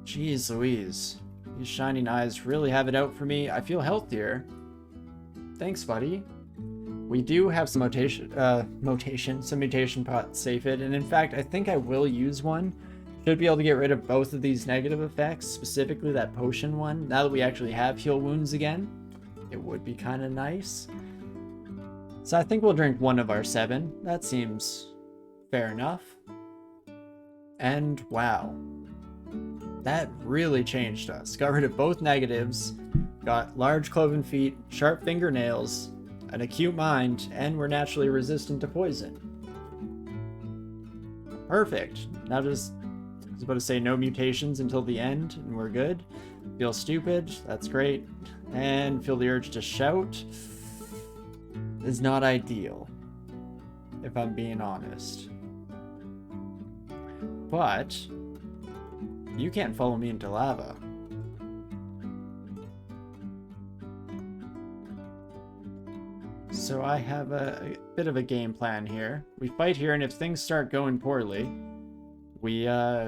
Jeez Louise. These shining eyes really have it out for me. I feel healthier. Thanks, buddy. We do have some some mutation pots safe it, and in fact, I think I will use one. Should be able to get rid of both of these negative effects, specifically that potion one. Now that we actually have heal wounds again, it would be kind of nice. So I think we'll drink one of our 7. That seems fair enough. And wow. That really changed us. Got rid of both negatives, got large cloven feet, sharp fingernails, an acute mind, and we're naturally resistant to poison. Perfect. Now just, I was about to say no mutations until the end, and we're good. Feel stupid, that's great. And feel the urge to shout is not ideal, if I'm being honest. But you can't follow me into lava. So I have a bit of a game plan here. We fight here, and if things start going poorly, we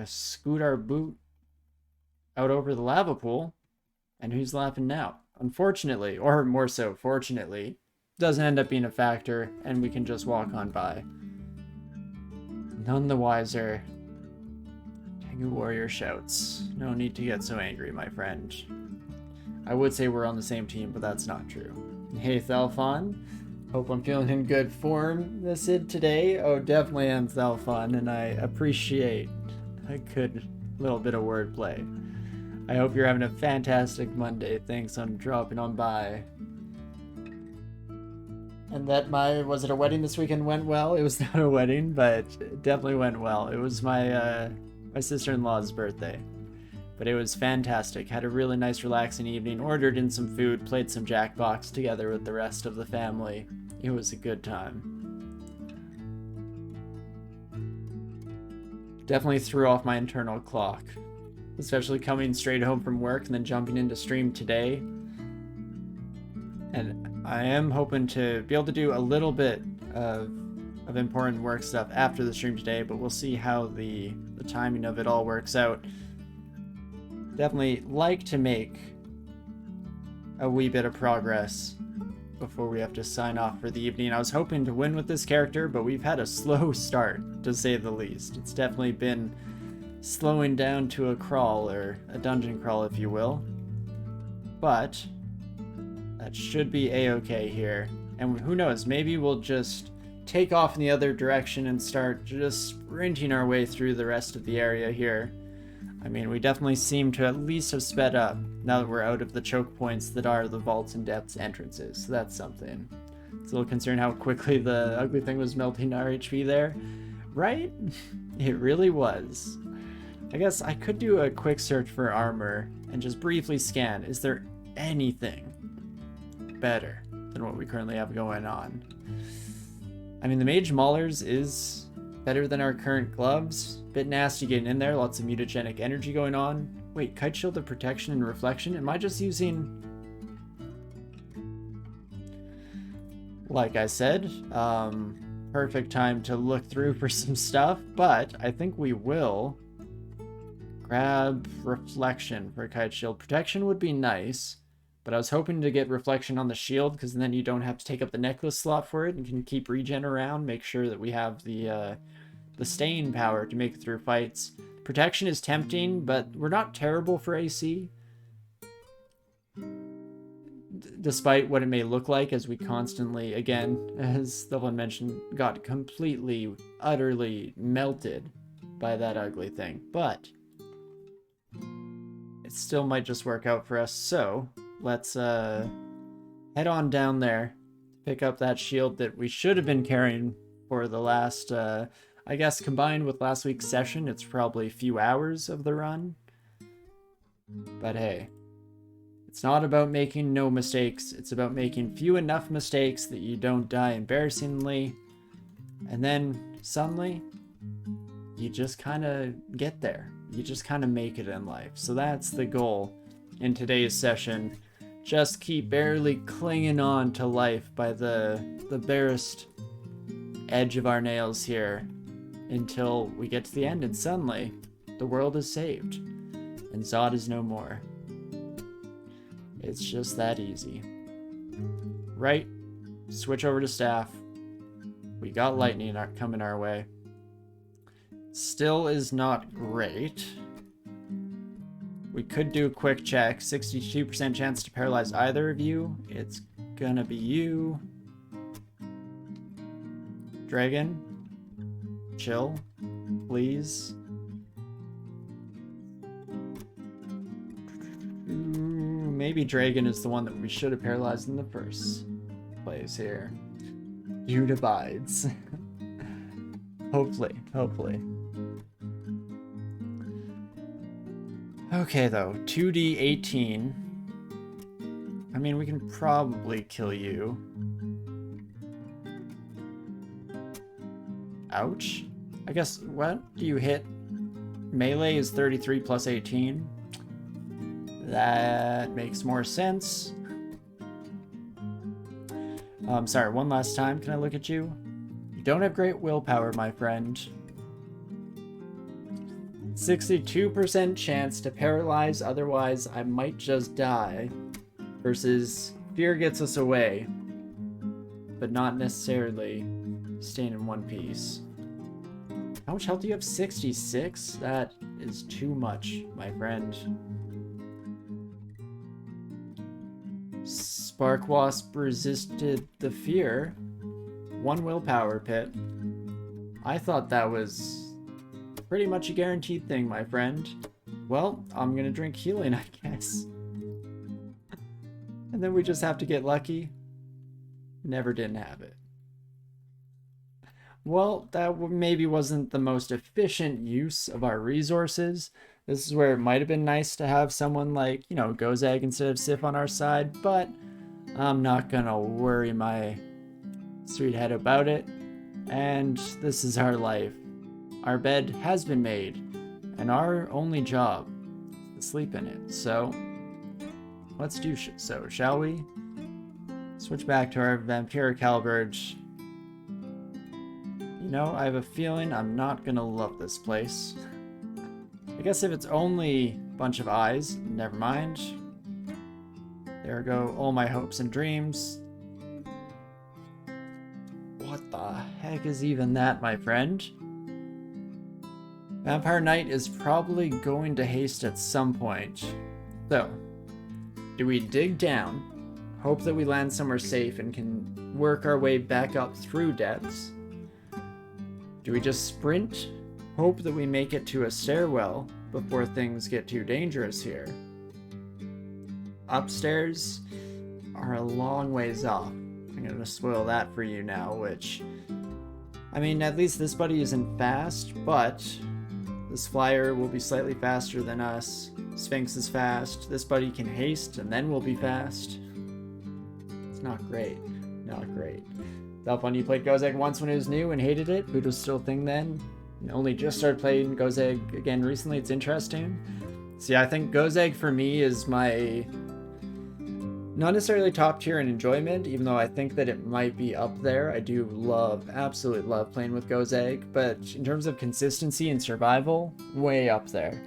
scoot our boot out over the lava pool, and who's laughing now? Unfortunately, or more so fortunately, doesn't end up being a factor, and we can just walk on by. None the wiser. Tengu Warrior shouts. No need to get so angry, my friend. I would say we're on the same team, but that's not true. Hey, Thalfon. Hope I'm feeling in good form this id today. Oh, definitely am, Thalfon, and I appreciate a good little bit of wordplay. I hope you're having a fantastic Monday. Thanks on dropping on by. And that was it a wedding this weekend went well? It was not a wedding, but it definitely went well. It was my sister-in-law's birthday. But it was fantastic. Had a really nice relaxing evening, ordered in some food, played some Jackbox together with the rest of the family. It was a good time. Definitely threw off my internal clock. Especially coming straight home from work and then jumping into stream today. And I am hoping to be able to do a little bit of important work stuff after the stream today, but we'll see how the timing of it all works out. Definitely like to make a wee bit of progress before we have to sign off for the evening. I was hoping to win with this character, but we've had a slow start, to say the least. It's definitely been slowing down to a crawl, or a dungeon crawl, if you will. But that should be a-okay here. And who knows, maybe we'll just take off in the other direction and start just sprinting our way through the rest of the area here. I mean, we definitely seem to at least have sped up now that we're out of the choke points that are the vaults and depths entrances. So that's something. It's a little concerned how quickly the ugly thing was melting our HP there. Right? It really was. I guess I could do a quick search for armor and just briefly scan. Is there anything better than what we currently have going on? I mean, the Mage Maulers is better than our current gloves. Bit nasty getting in there, lots of mutagenic energy going on. Wait, Kite Shield of Protection and Reflection? Am I just using... Like I said, perfect time to look through for some stuff, but I think we will grab Reflection for Kite Shield. Protection would be nice, but I was hoping to get Reflection on the shield, because then you don't have to take up the necklace slot for it and can keep regen around, make sure that we have the staying power to make it through fights. Protection is tempting, but we're not terrible for AC. Despite what it may look like, as we constantly, again, as the one mentioned, got completely, utterly melted by that ugly thing. But it still might just work out for us, so let's head on down there, pick up that shield that we should have been carrying for the last, I guess combined with last week's session, it's probably a few hours of the run. But hey, it's not about making no mistakes, it's about making few enough mistakes that you don't die embarrassingly, and then suddenly, you just kind of get there. You just kind of make it in life. So that's the goal in today's session. Just keep barely clinging on to life by the barest edge of our nails here until we get to the end, and suddenly the world is saved. and Zot is no more. It's just that easy. Right, switch over to staff. We got lightning coming our way. Still is not great. We could do a quick check. 62% chance to paralyze either of you. It's gonna be you. Dragon, chill, please. Maybe Dragon is the one that we should have paralyzed in the first place here. Feud abides. Hopefully. Okay, though. 2d18. I mean, we can probably kill you. Ouch. I guess, what do you hit? Melee is 33 plus 18. That makes more sense. Sorry, one last time. Can I look at you? You don't have great willpower, my friend. 62% chance to paralyze, otherwise I might just die. Versus fear gets us away, but not necessarily staying in one piece. How much health do you have? 66? That is too much, my friend. Spark Wasp resisted the fear. 1 willpower, Pit. I thought that was pretty much a guaranteed thing, my friend. Well, I'm gonna drink healing, I guess. And then we just have to get lucky. Never didn't have it. Well, that maybe wasn't the most efficient use of our resources. This is where it might have been nice to have someone like, you know, Gozag instead of Sif on our side, but I'm not gonna worry my sweet head about it. And this is our life. Our bed has been made, and our only job is to sleep in it. So, let's do so, shall we? Switch back to our Vampiric Halberd. You know, I have a feeling I'm not gonna love this place. I guess if it's only a bunch of eyes, never mind. There go all my hopes and dreams. What the heck is even that, my friend? Vampire Knight is probably going to haste at some point. So, do we dig down, hope that we land somewhere safe and can work our way back up through depths? Do we just sprint, hope that we make it to a stairwell before things get too dangerous here? Upstairs are a long ways off. I'm gonna spoil that for you now, which... I mean, at least this buddy isn't fast, but... this flyer will be slightly faster than us. Sphinx is fast. This buddy can haste, and then we'll be fast. It's not great. Not great. That fun, you played Gozag once when it was new and hated it. Voodoo was still a thing then. Only just started playing Gozag again recently. It's interesting. See, I think Gozag for me is my... not necessarily top tier in enjoyment, even though I think that it might be up there. I do love, absolutely love playing with Gozag, but in terms of consistency and survival, way up there.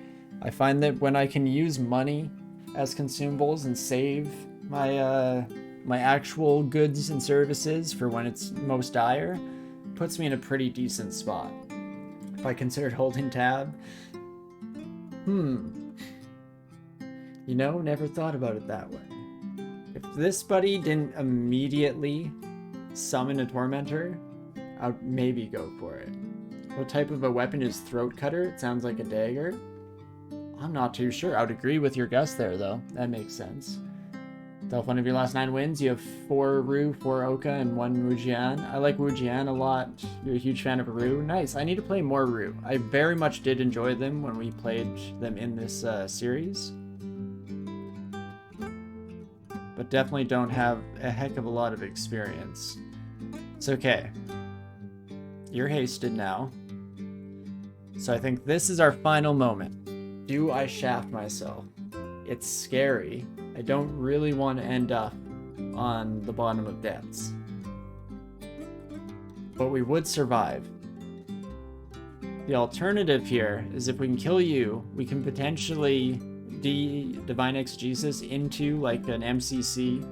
I find that when I can use money as consumables and save my my actual goods and services for when it's most dire, puts me in a pretty decent spot. If I considered holding tab, you know, never thought about it that way. If this buddy didn't immediately summon a Tormentor, I'd maybe go for it. What type of a weapon is Throat Cutter? It sounds like a dagger. I'm not too sure. I would agree with your guess there, though. That makes sense. Tell one of your last 9 wins. You have 4 Rue, 4 Oka, and 1 Wujian. I like Wujian a lot. You're a huge fan of Rue. Nice. I need to play more Rue. I very much did enjoy them when we played them in this series. But definitely don't have a heck of a lot of experience. It's okay. You're hasted now. So I think this is our final moment. Do I shaft myself? It's scary. I don't really want to end up on the bottom of depths. But we would survive. The alternative here is if we can kill you, we can potentially Divine Exegesis into like an MCC.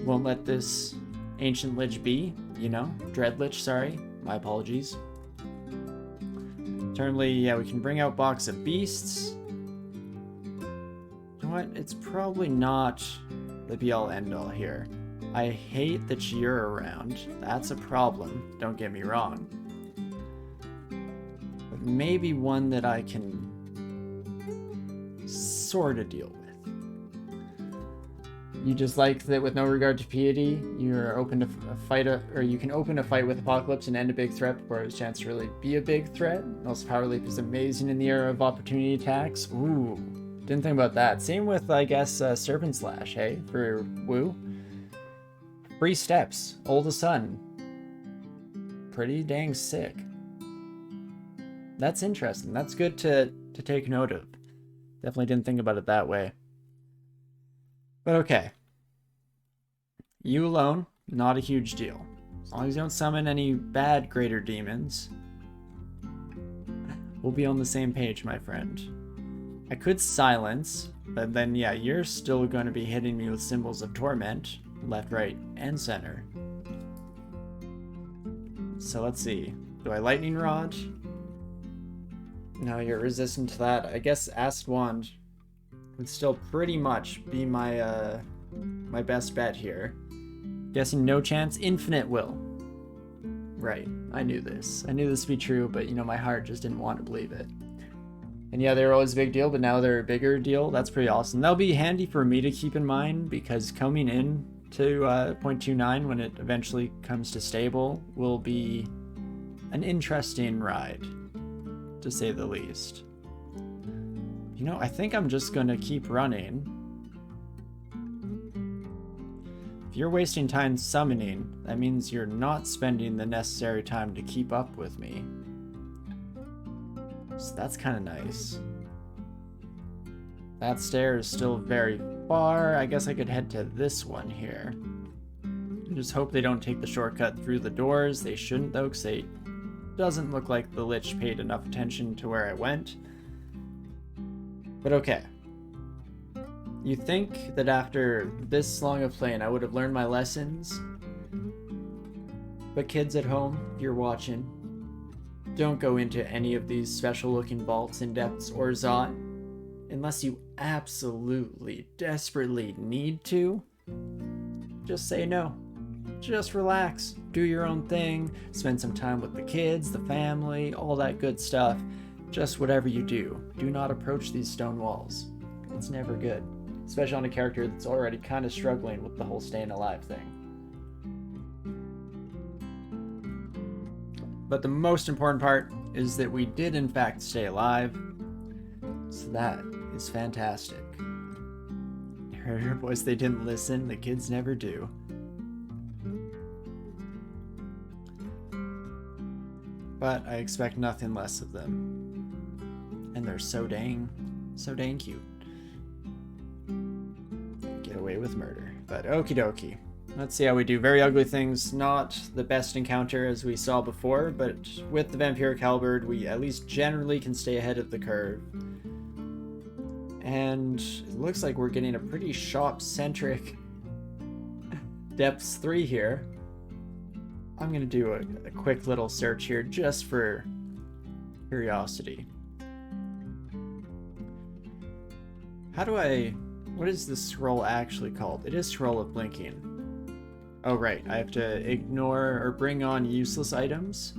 Won't let this Ancient Lich be, you know? Dread Lich, sorry. My apologies. Eternally, yeah, we can bring out Box of Beasts. You know what? It's probably not the be-all end-all here. I hate that you're around. That's a problem, don't get me wrong. But maybe one that I can sort of deal with. You just like that with no regard to piety, you're open to a fight, or you can open a fight with Apocalypse and end a big threat before it has a chance to really be a big threat. Also, Power Leap is amazing in the era of opportunity attacks. Ooh, didn't think about that. Same with, I guess, Serpent Slash, hey, for Woo. Free Steps, Old Sun. Pretty dang sick. That's interesting. That's good to take note of. Definitely didn't think about it that way. But okay. You alone, not a huge deal. As long as you don't summon any bad greater demons, we'll be on the same page, my friend. I could silence, but then yeah, you're still going to be hitting me with symbols of torment, left, right, and center. So let's see. Do I lightning rod? No, you're resistant to that. I guess Acid Wand would still pretty much be my my best bet here. Guessing no chance, Infinite Will. Right, I knew this. I knew this would be true, but you know, my heart just didn't want to believe it. And yeah, they were always a big deal, but now they're a bigger deal. That's pretty awesome. That'll be handy for me to keep in mind, because coming in to 0.29 when it eventually comes to stable will be an interesting ride, to say the least. You know, I think I'm just gonna keep running. If you're wasting time summoning, that means you're not spending the necessary time to keep up with me. So that's kind of nice. That stair is still very far. I guess I could head to this one here. Just hope they don't take the shortcut through the doors. They shouldn't though, because they doesn't look like the Lich paid enough attention to where I went. But okay. You think that after this long of playing I would have learned my lessons? But kids at home, if you're watching, don't go into any of these special looking vaults in Depths or Zot unless you absolutely, desperately need to. Just say no. Just relax, do your own thing, spend some time with the kids, the family, all that good stuff. Just whatever you do. Do not approach these stone walls. It's never good. Especially on a character that's already kind of struggling with the whole staying alive thing. But the most important part is that we did in fact stay alive. So that is fantastic. Heard your voice, they didn't listen. The kids never do. But I expect nothing less of them. And they're so dang cute. Get away with murder. But okie dokie. Let's see how we do. Very ugly things. Not the best encounter as we saw before, but with the Vampiric Halberd, we at least generally can stay ahead of the curve. And it looks like we're getting a pretty shop-centric Depths 3 here. I'm going to do a quick little search here just for curiosity. What is this scroll actually called? It is Scroll of Blinking. Oh right, I have to ignore or bring on useless items.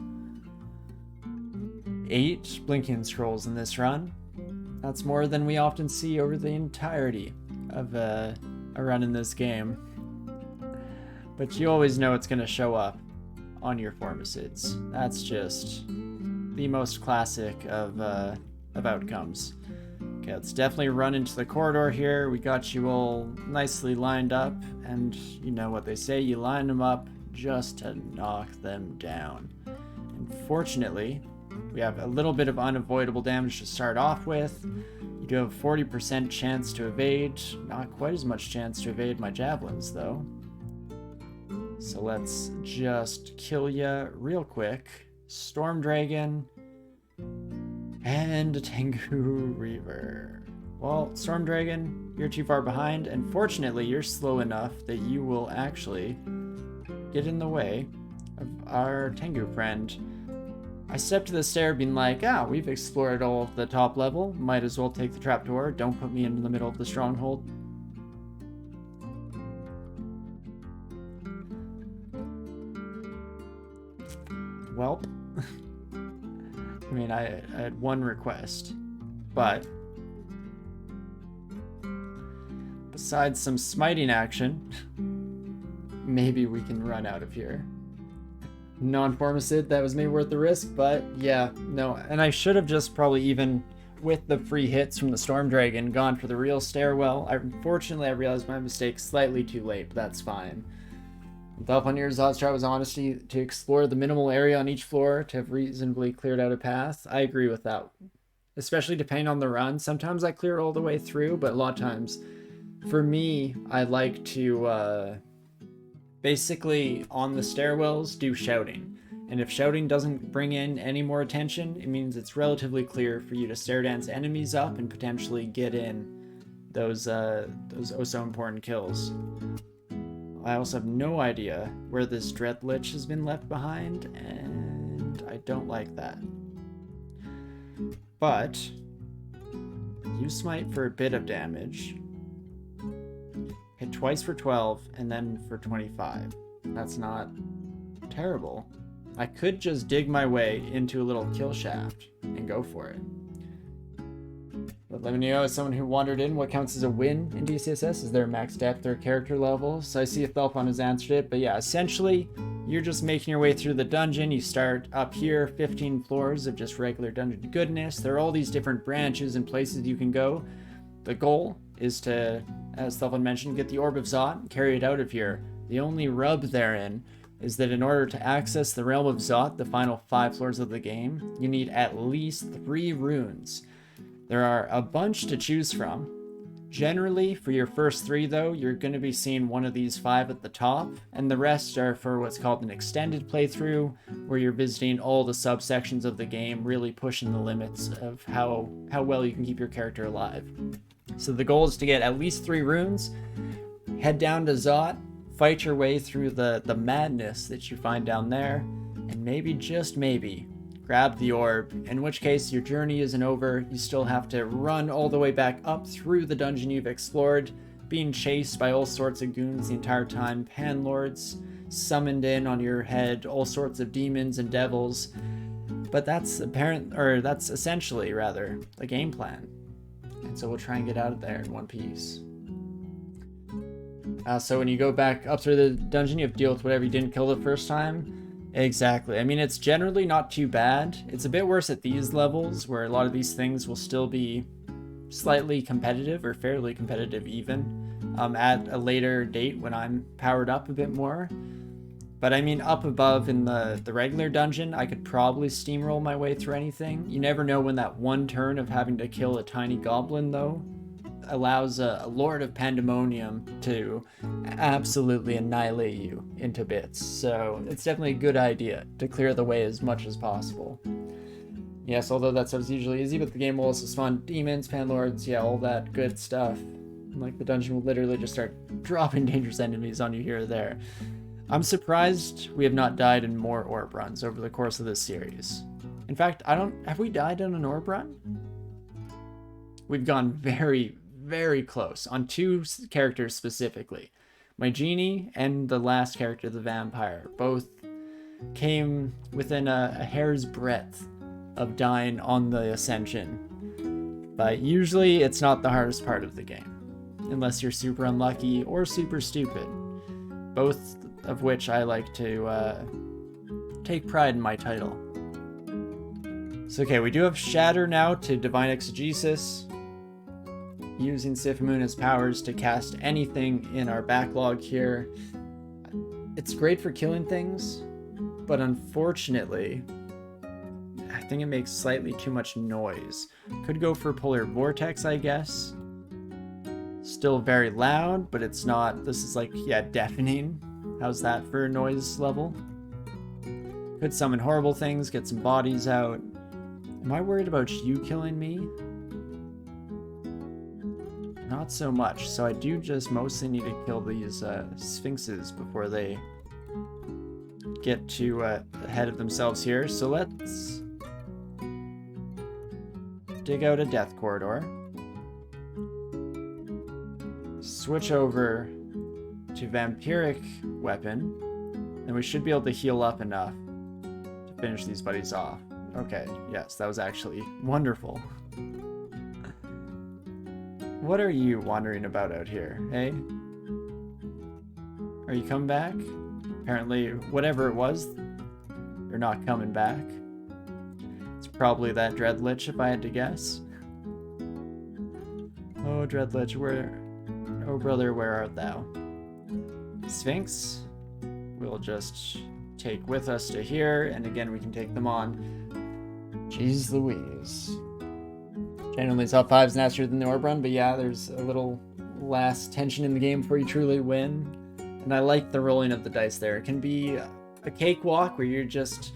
8 Blinking Scrolls in this run. That's more than we often see over the entirety of a run in this game. But you always know it's going to show up on your Formicids. That's just the most classic of outcomes. Okay, let's definitely run into the corridor here. We got you all nicely lined up, and you know what they say, you line them up just to knock them down. And fortunately, we have a little bit of unavoidable damage to start off with. You do have a 40% chance to evade. Not quite as much chance to evade my javelins, though. So let's just kill ya real quick. Storm Dragon. And a Tengu Reaver. Well, Storm Dragon, you're too far behind, and fortunately you're slow enough that you will actually get in the way of our Tengu friend. I stepped to the stair being like, we've explored all of the top level, might as well take the trapdoor, don't put me in the middle of the stronghold. Welp. I mean, I had one request, but besides some smiting action, maybe we can run out of here. Non-Formicid, that was maybe worth the risk, but yeah, no. And I should have just probably, even with the free hits from the Storm Dragon, gone for the real stairwell. Unfortunately, I realized my mistake slightly too late, but that's fine. The up on your Zot strat was honesty to explore the minimal area on each floor to have reasonably cleared out a path. I agree with that. Especially depending on the run. Sometimes I clear all the way through, but a lot of times, for me, I like to basically on the stairwells do shouting. And if shouting doesn't bring in any more attention, it means it's relatively clear for you to stair dance enemies up and potentially get in those oh so important kills. I also have no idea where this Dread Lich has been left behind, and I don't like that. But you smite for a bit of damage, hit twice for 12, and then for 25. That's not terrible. I could just dig my way into a little kill shaft and go for it. But let me know, as someone who wandered in, what counts as a win in DCSS? Is there a max depth or character level? So I see if Thelpon has answered it, but yeah, essentially, you're just making your way through the dungeon. You start up here, 15 floors of just regular dungeon goodness. There are all these different branches and places you can go. The goal is to, as Thelpon mentioned, get the Orb of Zot and carry it out of here. The only rub therein is that in order to access the Realm of Zot, the final 5 floors of the game, you need at least 3 runes. There are a bunch to choose from. Generally, for your first 3 though, you're going to be seeing one of these 5 at the top, and the rest are for what's called an extended playthrough, where you're visiting all the subsections of the game, really pushing the limits of how well you can keep your character alive. So the goal is to get at least 3 runes, head down to Zot, fight your way through the madness that you find down there, and maybe, just maybe, grab the orb, in which case your journey isn't over. You still have to run all the way back up through the dungeon you've explored, being chased by all sorts of goons the entire time, panlords summoned in on your head, all sorts of demons and devils. But that's essentially the game plan. And so we'll try and get out of there in one piece. So when you go back up through the dungeon, you have to deal with whatever you didn't kill the first time. Exactly. I mean, it's generally not too bad. It's a bit worse at these levels, where a lot of these things will still be slightly competitive, or fairly competitive even, at a later date when I'm powered up a bit more. But I mean, up above in the regular dungeon, I could probably steamroll my way through anything. You never know when that one turn of having to kill a tiny goblin, though, allows a Lord of Pandemonium to absolutely annihilate you into bits. So it's definitely a good idea to clear the way as much as possible. Yes, although that stuff's usually easy, but the game will also spawn demons, panlords, yeah, all that good stuff. Like, the dungeon will literally just start dropping dangerous enemies on you here or there. I'm surprised we have not died in more orb runs over the course of this series. In fact, have we died on an orb run? We've gone very, very close on 2 characters specifically. My genie and the last character, the vampire, both came within a hair's breadth of dying on the ascension. But usually it's not the hardest part of the game, unless you're super unlucky or super stupid, both of which I like to take pride in my title. So okay, we do have Shatter now to Divine Exegesis, using Siphamuna's powers to cast anything in our backlog here. It's great for killing things, but unfortunately, I think it makes slightly too much noise. Could go for Polar Vortex, I guess. Still very loud, but it's not, this is like, yeah, deafening. How's that for a noise level? Could summon horrible things, get some bodies out. Am I worried about you killing me? Not so much. So I do just mostly need to kill these sphinxes before they get too ahead of themselves here. So let's dig out a death corridor. Switch over to vampiric weapon. And we should be able to heal up enough to finish these buddies off. Okay, yes, that was actually wonderful. What are you wandering about out here, hey? Are you coming back? Apparently, whatever it was, you're not coming back. It's probably that Dreadlich, if I had to guess. Oh, Dreadlich, where... Oh, brother, where art thou? Sphinx, we'll just take with us to here, and again, we can take them on. Jeez Louise. Genuinely, top 5's nastier than the Orb run, but yeah, there's a little less tension in the game before you truly win. And I like the rolling of the dice there. It can be a cakewalk where you're just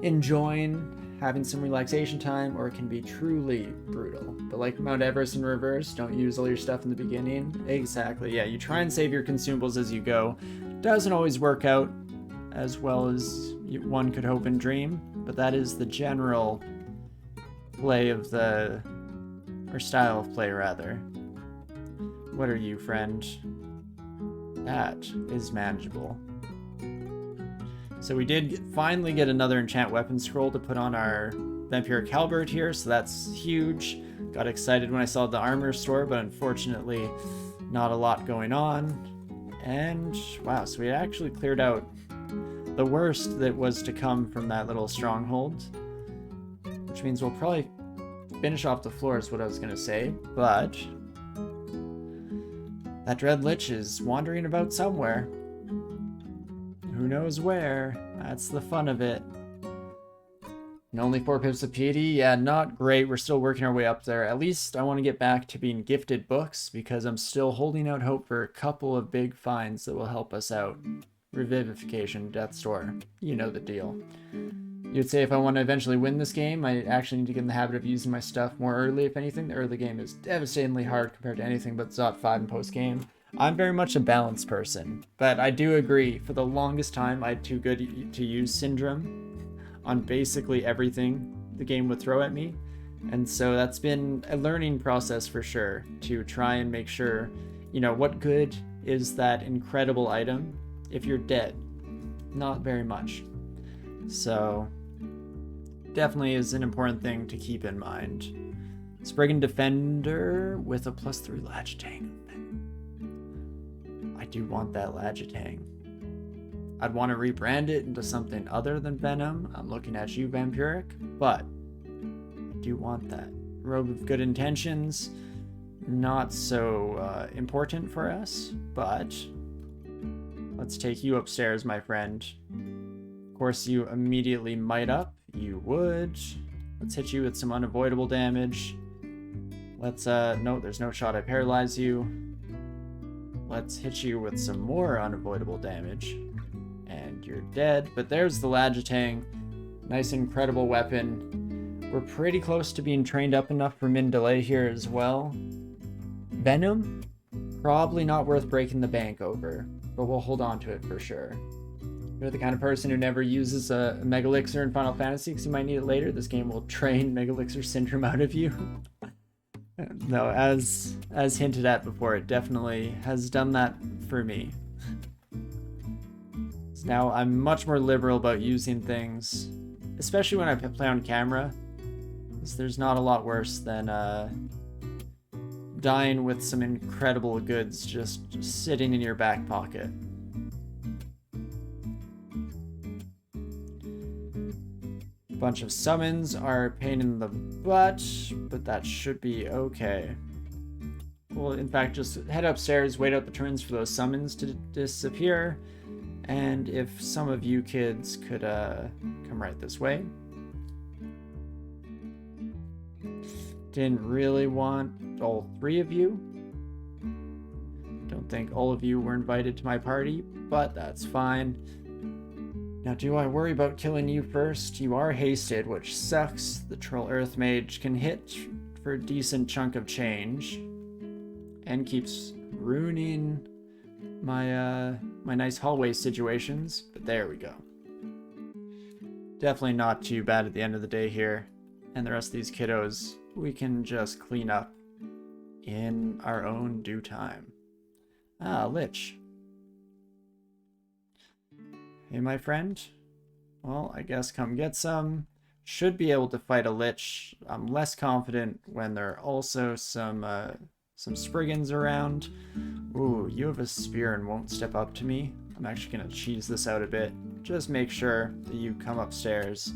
enjoying having some relaxation time, or it can be truly brutal. But like Mount Everest in reverse, don't use all your stuff in the beginning. Exactly, yeah, you try and save your consumables as you go. Doesn't always work out as well as one could hope and dream, but that is the general play of the... or style of play, rather. What are you, friend? That is manageable. So we did finally get another enchant weapon scroll to put on our vampiric halberd here, so that's huge. Got excited when I saw the armor store, but unfortunately not a lot going on. And wow, so we actually cleared out the worst that was to come from that little stronghold, which means we'll probably finish off the floor is what I was going to say, but that Dreadlich is wandering about somewhere. Who knows where? That's the fun of it. And only 4 pips of piety? Yeah, not great. We're still working our way up there. At least I want to get back to being gifted books, because I'm still holding out hope for a couple of big finds that will help us out. Revivification, Death's Door. You know the deal. You'd say if I want to eventually win this game, I actually need to get in the habit of using my stuff more early, if anything. The early game is devastatingly hard compared to anything but Zot 5 and post-game. I'm very much a balanced person, but I do agree, for the longest time, I had too good to use syndrome on basically everything the game would throw at me. And so that's been a learning process for sure, to try and make sure, you know, what good is that incredible item if you're dead? Not very much. So definitely is an important thing to keep in mind. Spriggan Defender with a +3 Lagitang. I do want that Lagitang. I'd want to rebrand it into something other than Venom. I'm looking at you, Vampiric, but I do want that. Robe of Good Intentions, not so important for us, but let's take you upstairs, my friend. Of course, you immediately might up. You would. Let's hit you with some unavoidable damage. Let's, no, there's no shot I paralyze you. Let's hit you with some more unavoidable damage. And you're dead. But there's the Lagitang. Nice, incredible weapon. We're pretty close to being trained up enough for min delay here as well. Venom? Probably not worth breaking the bank over, but we'll hold on to it for sure. You're the kind of person who never uses a Mega Elixir in Final Fantasy because you might need it later. This game will train Mega Elixir syndrome out of you. No, as hinted at before, it definitely has done that for me. So now I'm much more liberal about using things, especially when I play on camera, because there's not a lot worse than dying with some incredible goods just sitting in your back pocket. Bunch of summons are a pain in the butt, but that should be okay. We'll in fact just head upstairs, wait out the turns for those summons to disappear, and if some of you kids could come right this way. Didn't really want all 3 of you. Don't think all of you were invited to my party, but that's fine. Now, do I worry about killing you first? You are hasted, which sucks. The Troll Earth Mage can hit for a decent chunk of change. And keeps ruining my my nice hallway situations. But there we go. Definitely not too bad at the end of the day here. And the rest of these kiddos, we can just clean up in our own due time. Ah, Lich. Hey, my friend. Well, I guess come get some. Should be able to fight a Lich. I'm less confident when there are also some Spriggans around. Ooh, you have a spear and won't step up to me. I'm actually gonna cheese this out a bit. Just make sure that you come upstairs.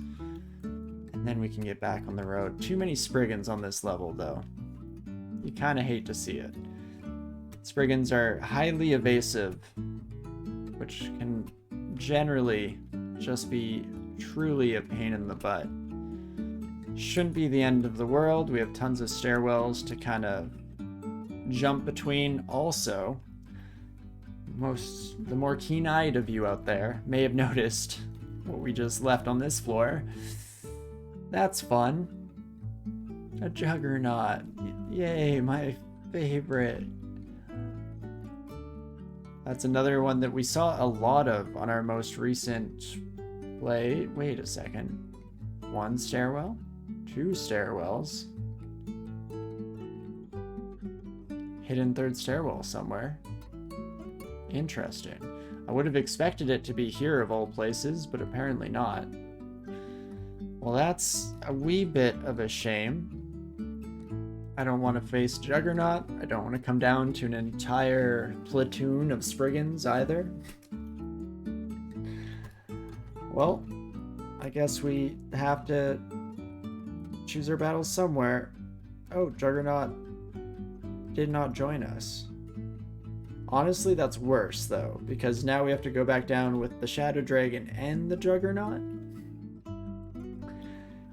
And then we can get back on the road. Too many Spriggans on this level, though. You kind of hate to see it. Spriggans are highly evasive, which can generally just be truly a pain in the butt. Shouldn't be the end of the world. We have tons of stairwells to kind of jump between. Also, the more keen-eyed of you out there may have noticed what we just left on this floor. That's fun. A Juggernaut. Yay, my favorite. That's another one that we saw a lot of on our most recent play. Wait a second. One stairwell? Two stairwells? Hidden third stairwell somewhere. Interesting. I would have expected it to be here of all places, but apparently not. Well, that's a wee bit of a shame. I don't want to face Juggernaut. I don't want to come down to an entire platoon of Spriggans either. Well, I guess we have to choose our battles somewhere. Oh, Juggernaut did not join us. Honestly, that's worse, though, because now we have to go back down with the Shadow Dragon and the Juggernaut.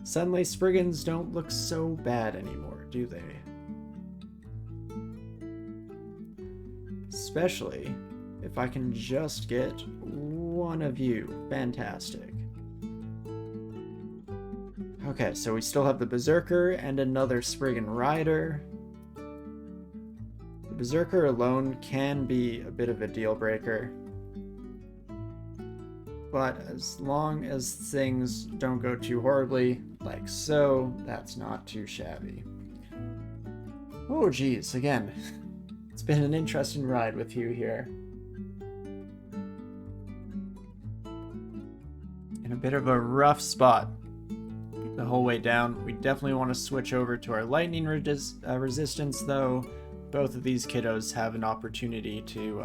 Suddenly, Spriggans don't look so bad anymore, do they? Especially if I can just get one of you. Fantastic. Okay, so we still have the Berserker and another Spriggan Rider. The Berserker alone can be a bit of a deal breaker. But as long as things don't go too horribly, like so, that's not too shabby. Oh geez, again, it's been an interesting ride with you here. In a bit of a rough spot the whole way down. We definitely want to switch over to our lightning resistance, though. Both of these kiddos have an opportunity to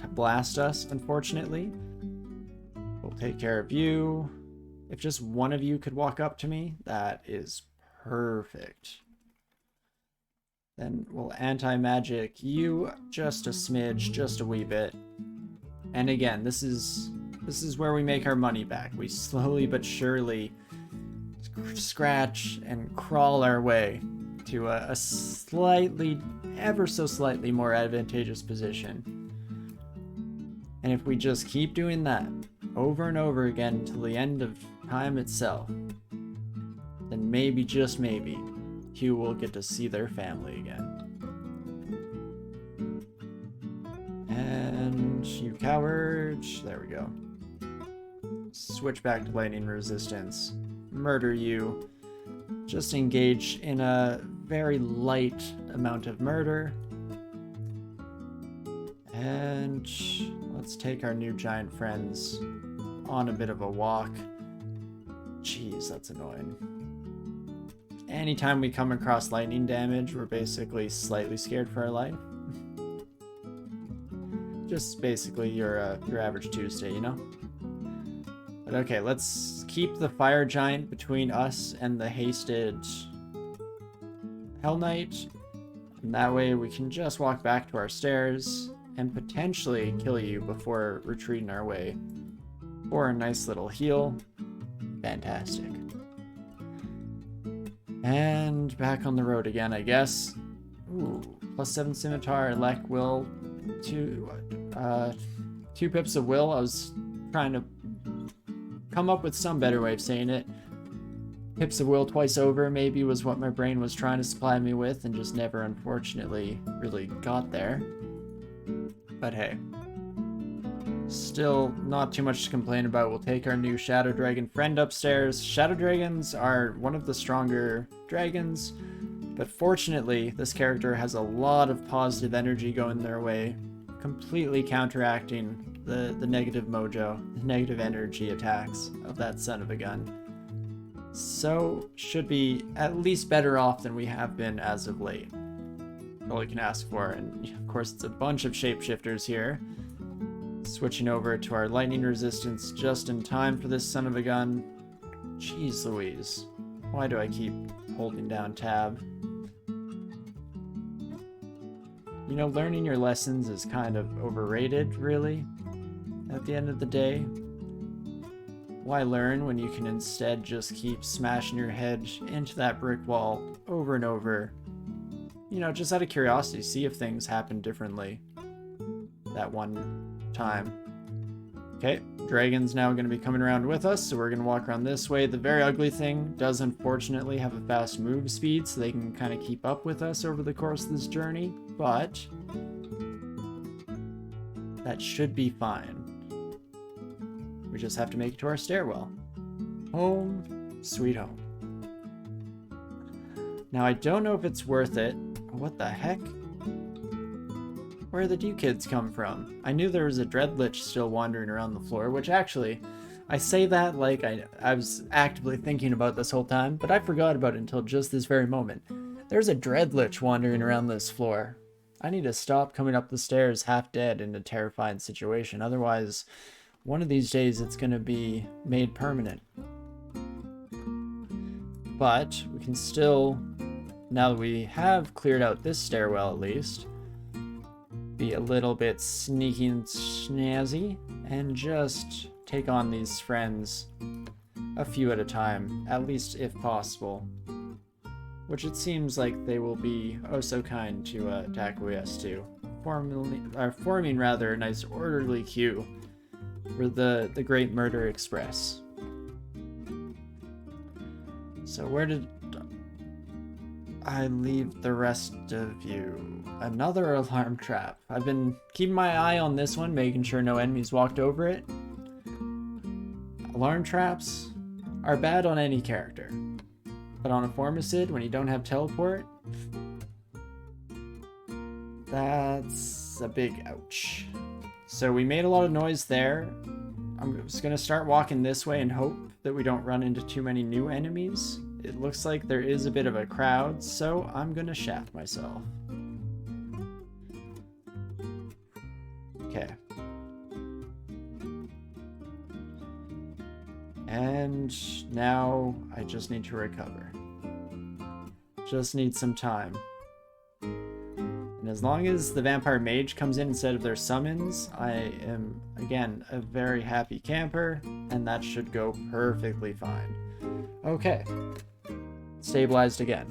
blast us, unfortunately. We'll take care of you. If just one of you could walk up to me, that is perfect. Then we'll anti-magic you just a smidge, just a wee bit. And again, this is where we make our money back. We slowly but surely scratch and crawl our way to a slightly, ever so slightly more advantageous position. And if we just keep doing that over and over again till the end of time itself, then maybe, just maybe, Hugh will get to see their family again. And you coward. There we go. Switch back to lightning resistance. Murder you. Just engage in a very light amount of murder. And let's take our new giant friends on a bit of a walk. Jeez, that's annoying. Anytime we come across lightning damage, we're basically slightly scared for our life. Just basically your average Tuesday, you know? But okay, let's keep the fire giant between us and the hasted Hell Knight. And that way we can just walk back to our stairs and potentially kill you before retreating our way for a nice little heal. Fantastic. And back on the road again, I guess. Ooh, +7 Scimitar, Lek will, 2 pips of will. I was trying to come up with some better way of saying it. Pips of will twice over maybe was what my brain was trying to supply me with and just never, unfortunately, really got there. But hey. Still not too much to complain about. We'll take our new Shadow Dragon friend upstairs. Shadow Dragons are one of the stronger dragons, but fortunately this character has a lot of positive energy going their way, completely counteracting the negative mojo, the negative energy attacks of that son of a gun. So should be at least better off than we have been as of late. All you can ask for. And of course it's a bunch of shapeshifters here. Switching over to our lightning resistance just in time for this son of a gun. Jeez Louise. Why do I keep holding down tab? You know, learning your lessons is kind of overrated, really, at the end of the day. Why learn when you can instead just keep smashing your head into that brick wall over and over? You know, just out of curiosity, see if things happen differently that one time. Okay, dragon's now going to be coming around with us, so we're going to walk around this way. The very ugly thing does unfortunately have a fast move speed, so they can kind of keep up with us over the course of this journey, but that should be fine. We just have to make it to our stairwell. Home, sweet home. Now, I don't know if it's worth it. What the heck? Where did you kids come from? I knew there was a Dreadlich still wandering around the floor, which actually, I say that like I was actively thinking about this whole time, but I forgot about it until just this very moment. There's a Dreadlich wandering around this floor. I need to stop coming up the stairs half dead in a terrifying situation, otherwise one of these days it's going to be made permanent. But we can still, now that we have cleared out this stairwell at least, be a little bit sneaky and snazzy and just take on these friends a few at a time, at least if possible. Which it seems like they will be oh so kind to acquiesce to, forming rather a nice orderly queue for the Great Murder Express. So where did I leave the rest of you? Another alarm trap. I've been keeping my eye on this one, making sure no enemies walked over it. Alarm traps are bad on any character, but on a Formicid, when you don't have teleport, that's a big ouch. So we made a lot of noise there. I'm just gonna start walking this way and hope that we don't run into too many new enemies. It looks like there is a bit of a crowd, so I'm gonna shaft myself. Okay. And now I just need to recover. Just need some time. And as long as the vampire mage comes in instead of their summons, I am, again, a very happy camper, and that should go perfectly fine. Okay. Stabilized again.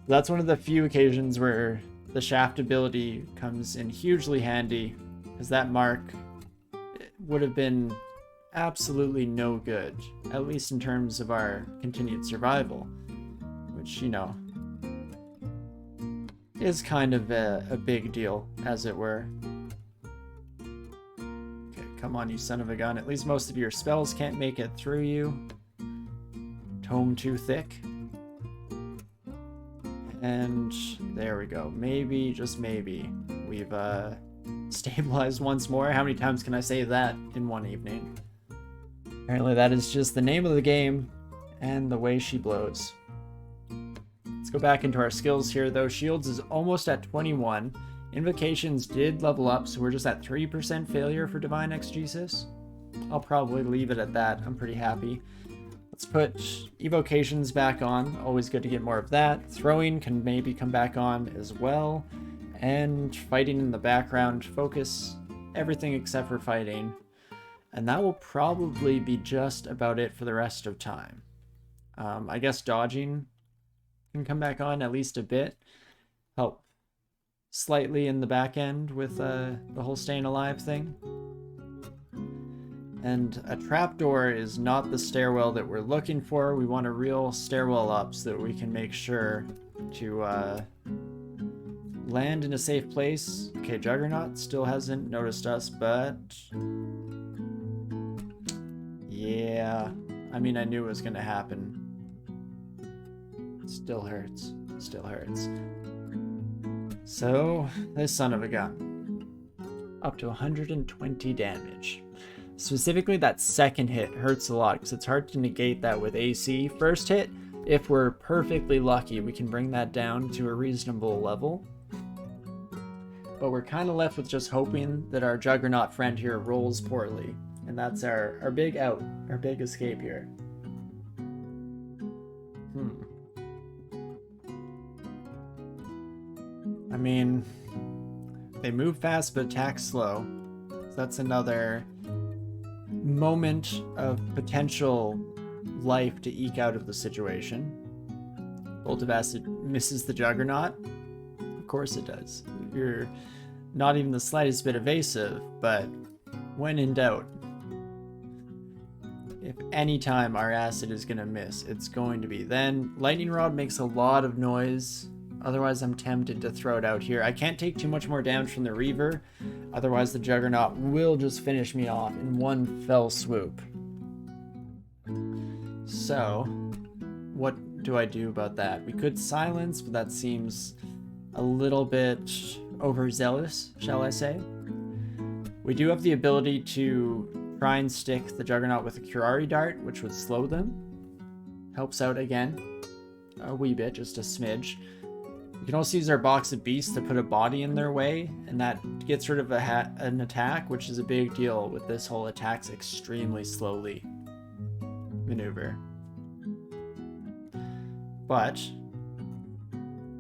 That's one of the few occasions where the shaft ability comes in hugely handy, because that mark would have been absolutely no good, at least in terms of our continued survival, which, you know, is kind of a big deal, as it were. Okay, come on, you son of a gun. At least most of your spells can't make it through you. Tome too thick. And there we go. Maybe, just maybe, we've stabilized once more. How many times can I say that in one evening? Apparently that is just the name of the game, and the way she blows. Let's go back into our skills here, though. Shields is almost at 21. Invocations did level up, so we're just at 3% failure for Divine Exegesis. I'll probably leave it at that. I'm pretty happy. Let's put evocations back on. Always good to get more of that. Throwing can maybe come back on as well. And fighting in the background. Focus everything except for fighting. And that will probably be just about it for the rest of time. I guess dodging can come back on at least a bit. Help slightly in the back end with the whole staying alive thing. And a trapdoor is not the stairwell that we're looking for. We want a real stairwell up so that we can make sure to land in a safe place. Okay, Juggernaut still hasn't noticed us, but yeah, I mean, I knew it was gonna happen. Still hurts. Still hurts. So, this son of a gun. Up to 120 damage. Specifically, that second hit hurts a lot because it's hard to negate that with AC. First hit, if we're perfectly lucky, we can bring that down to a reasonable level. But we're kind of left with just hoping that our Juggernaut friend here rolls poorly. And that's our big out, our big escape here. I mean, they move fast but attack slow. So that's another moment of potential life to eke out of the situation. Bolt of Acid misses the Juggernaut. Of course it does. You're not even the slightest bit evasive, but when in doubt, if any time our acid is going to miss, it's going to be then. Lightning Rod makes a lot of noise. Otherwise, I'm tempted to throw it out here. I can't take too much more damage from the Reaver. Otherwise, the Juggernaut will just finish me off in one fell swoop. So, what do I do about that? We could silence, but that seems a little bit overzealous, shall I say. We do have the ability to try and stick the Juggernaut with a Curari Dart, which would slow them. Helps out again. A wee bit, just a smidge. We can also use our Box of Beasts to put a body in their way, and that gets rid of an attack, which is a big deal with this whole attacks extremely slowly maneuver. But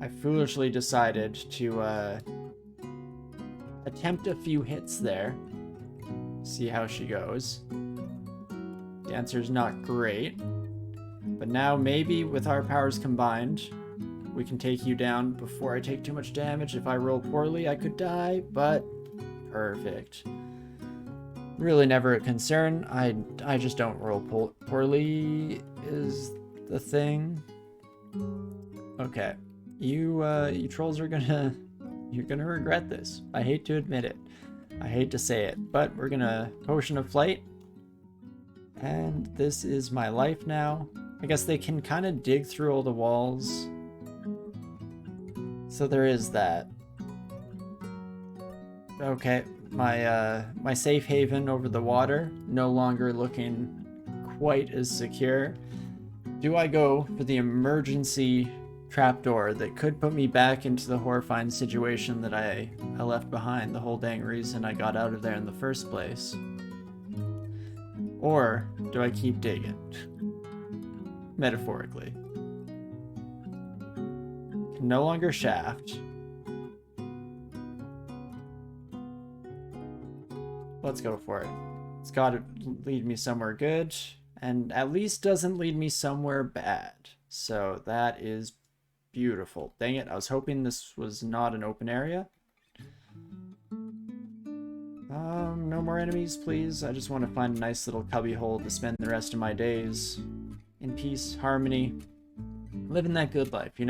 I foolishly decided to attempt a few hits there. See how she goes. The answer's not great. But now maybe with our powers combined, we can take you down before I take too much damage. If I roll poorly, I could die, but perfect. Really never a concern. I just don't roll poorly is the thing. Okay. You trolls are you're gonna regret this. I hate to admit it. I hate to say it, but we're gonna Potion of Flight. And this is my life now. I guess they can kind of dig through all the walls. So there is that. Okay, my safe haven over the water, no longer looking quite as secure. Do I go for the emergency trapdoor that could put me back into the horrifying situation that I left behind, the whole dang reason I got out of there in the first place? Or do I keep digging? Metaphorically. Can no longer shaft. Let's go for it. It's got to lead me somewhere good, and at least doesn't lead me somewhere bad. So that is beautiful. Dang it, I was hoping this was not an open area. No more enemies, please. I just want to find a nice little cubby hole to spend the rest of my days in peace, harmony, living that good life, you know?